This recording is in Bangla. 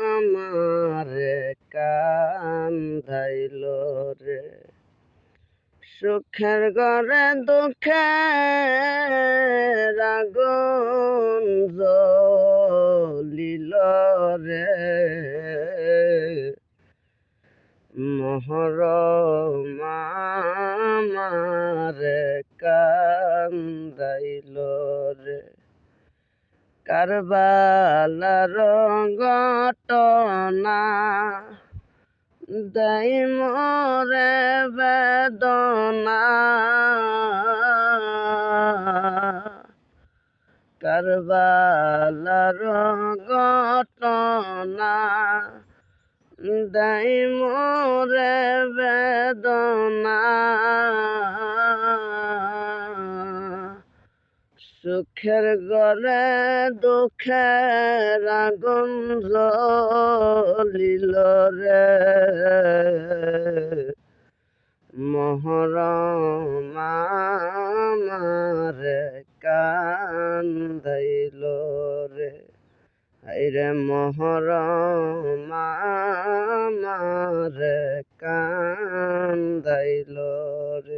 আমারে কান্দাইল রে, সুখের ঘরে দুঃখের আগুন জ্বলিল রে, মহরম আমারে কান্দাইল রে। কারবালার ঘটনা দেই মোরে বেদনা, কারবালার ঘটনা দেই মোরে বেদনা, সুখের ঘরে দুঃখের আগুন জ্বলিল রে, মহরম আমারে কান্দাইল রে, হায়রে মহরম আমারে কান্দাইল রে।